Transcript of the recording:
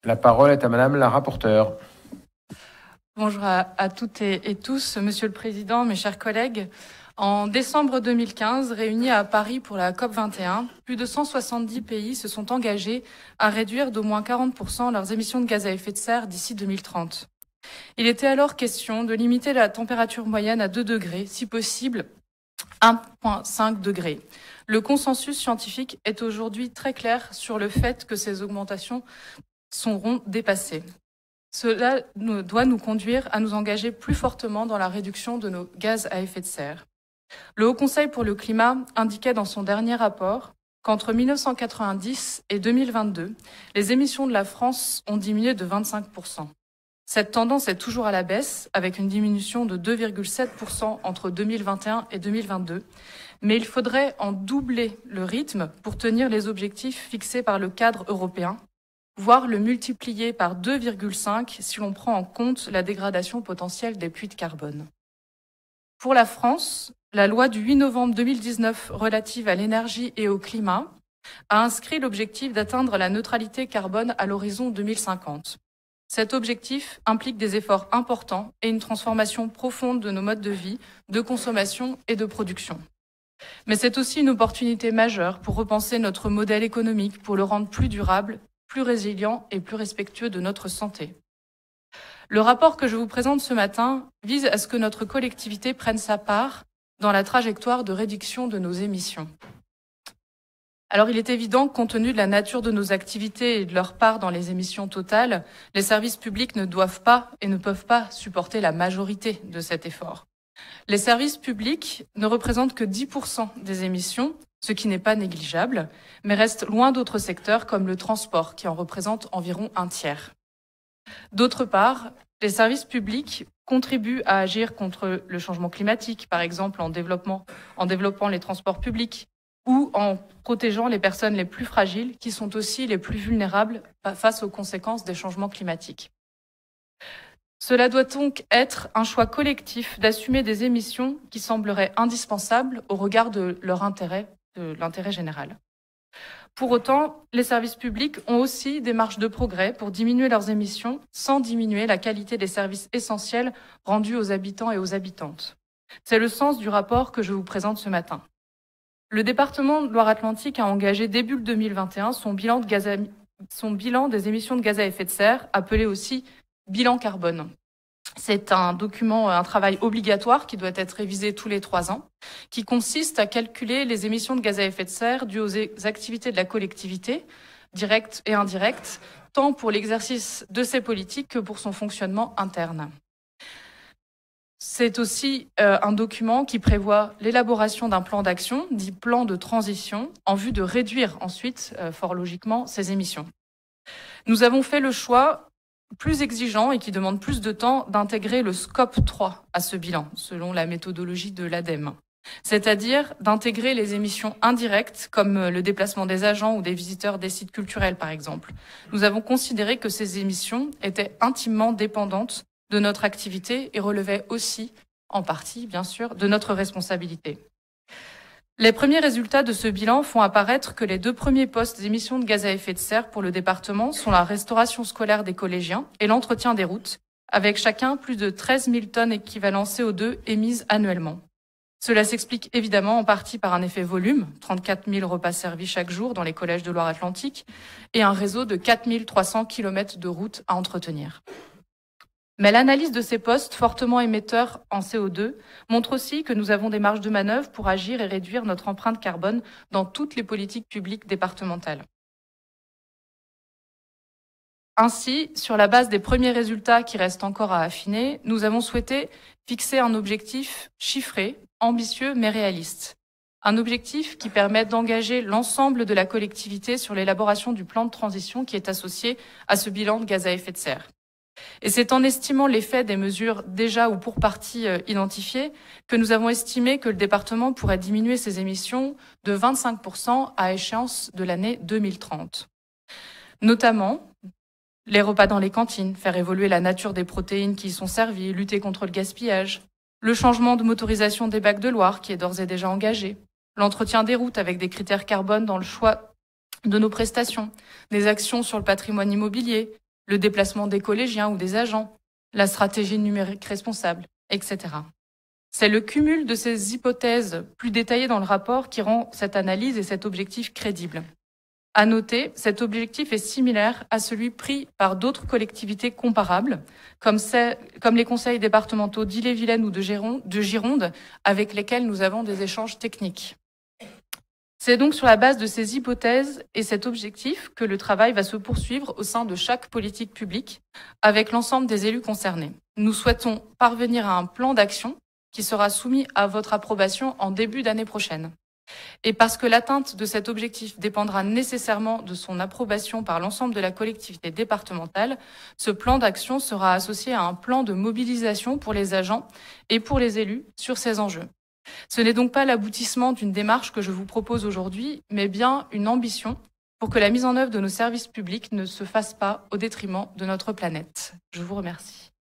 La parole est à Madame la rapporteure. Bonjour à toutes et tous, Monsieur le Président, mes chers collègues. En décembre 2015, réunis à Paris pour la COP21, plus de 170 pays se sont engagés à réduire d'au moins 40% leurs émissions de gaz à effet de serre d'ici 2030. Il était alors question de limiter la température moyenne à 2 degrés, si possible 1,5 degré. Le consensus scientifique est aujourd'hui très clair sur le fait que ces augmentations seront dépassées. Cela doit nous conduire à nous engager plus fortement dans la réduction de nos gaz à effet de serre. Le Haut Conseil pour le climat indiquait dans son dernier rapport qu'entre 1990 et 2022, les émissions de la France ont diminué de 25%. Cette tendance est toujours à la baisse, avec une diminution de 2,7% entre 2021 et 2022, mais il faudrait en doubler le rythme pour tenir les objectifs fixés par le cadre européen, voire le multiplier par 2,5 si l'on prend en compte la dégradation potentielle des puits de carbone. Pour la France, la loi du 8 novembre 2019 relative à l'énergie et au climat a inscrit l'objectif d'atteindre la neutralité carbone à l'horizon 2050. Cet objectif implique des efforts importants et une transformation profonde de nos modes de vie, de consommation et de production. Mais c'est aussi une opportunité majeure pour repenser notre modèle économique, pour le rendre plus durable, plus résilient et plus respectueux de notre santé. Le rapport que je vous présente ce matin vise à ce que notre collectivité prenne sa part dans la trajectoire de réduction de nos émissions. Alors il est évident que compte tenu de la nature de nos activités et de leur part dans les émissions totales, les services publics ne doivent pas et ne peuvent pas supporter la majorité de cet effort. Les services publics ne représentent que 10% des émissions, ce qui n'est pas négligeable, mais reste loin d'autres secteurs comme le transport, qui en représente environ un tiers. D'autre part, les services publics contribuent à agir contre le changement climatique, par exemple en développant les transports publics ou en protégeant les personnes les plus fragiles, qui sont aussi les plus vulnérables face aux conséquences des changements climatiques. Cela doit donc être un choix collectif d'assumer des émissions qui sembleraient indispensables au regard de l'intérêt général. Pour autant, les services publics ont aussi des marges de progrès pour diminuer leurs émissions sans diminuer la qualité des services essentiels rendus aux habitants et aux habitantes. C'est le sens du rapport que je vous présente ce matin. Le département de Loire-Atlantique a engagé début 2021 son bilan des émissions de gaz à effet de serre, appelé aussi bilan carbone. C'est un document, un travail obligatoire qui doit être révisé tous les 3 ans, qui consiste à calculer les émissions de gaz à effet de serre dues aux activités de la collectivité, directes et indirectes, tant pour l'exercice de ses politiques que pour son fonctionnement interne. C'est aussi un document qui prévoit l'élaboration d'un plan d'action, dit plan de transition, en vue de réduire ensuite, fort logiquement, ces émissions. Nous avons fait le choix plus exigeant et qui demande plus de temps d'intégrer le scope 3 à ce bilan, selon la méthodologie de l'ADEME. C'est-à-dire d'intégrer les émissions indirectes, comme le déplacement des agents ou des visiteurs des sites culturels, par exemple. Nous avons considéré que ces émissions étaient intimement dépendantes de notre activité et relevaient aussi, en partie, bien sûr, de notre responsabilité. Les premiers résultats de ce bilan font apparaître que les 2 premiers postes d'émissions de gaz à effet de serre pour le département sont la restauration scolaire des collégiens et l'entretien des routes, avec chacun plus de 13 000 tonnes équivalent CO2 émises annuellement. Cela s'explique évidemment en partie par un effet volume, 34 000 repas servis chaque jour dans les collèges de Loire-Atlantique, et un réseau de 4 300 km de routes à entretenir. Mais l'analyse de ces postes fortement émetteurs en CO2 montre aussi que nous avons des marges de manœuvre pour agir et réduire notre empreinte carbone dans toutes les politiques publiques départementales. Ainsi, sur la base des premiers résultats qui restent encore à affiner, nous avons souhaité fixer un objectif chiffré, ambitieux mais réaliste. Un objectif qui permet d'engager l'ensemble de la collectivité sur l'élaboration du plan de transition qui est associé à ce bilan de gaz à effet de serre. Et c'est en estimant l'effet des mesures déjà ou pour partie identifiées que nous avons estimé que le département pourrait diminuer ses émissions de 25% à échéance de l'année 2030. Notamment, les repas dans les cantines, faire évoluer la nature des protéines qui y sont servies, lutter contre le gaspillage, le changement de motorisation des bacs de Loire qui est d'ores et déjà engagé, l'entretien des routes avec des critères carbone dans le choix de nos prestations, des actions sur le patrimoine immobilier, le déplacement des collégiens ou des agents, la stratégie numérique responsable, etc. C'est le cumul de ces hypothèses plus détaillées dans le rapport qui rend cette analyse et cet objectif crédible. À noter, cet objectif est similaire à celui pris par d'autres collectivités comparables, comme les conseils départementaux d'Ille-et-Vilaine ou de Gironde, avec lesquels nous avons des échanges techniques. C'est donc sur la base de ces hypothèses et cet objectif que le travail va se poursuivre au sein de chaque politique publique avec l'ensemble des élus concernés. Nous souhaitons parvenir à un plan d'action qui sera soumis à votre approbation en début d'année prochaine. Et parce que l'atteinte de cet objectif dépendra nécessairement de son approbation par l'ensemble de la collectivité départementale, ce plan d'action sera associé à un plan de mobilisation pour les agents et pour les élus sur ces enjeux. Ce n'est donc pas l'aboutissement d'une démarche que je vous propose aujourd'hui, mais bien une ambition pour que la mise en œuvre de nos services publics ne se fasse pas au détriment de notre planète. Je vous remercie.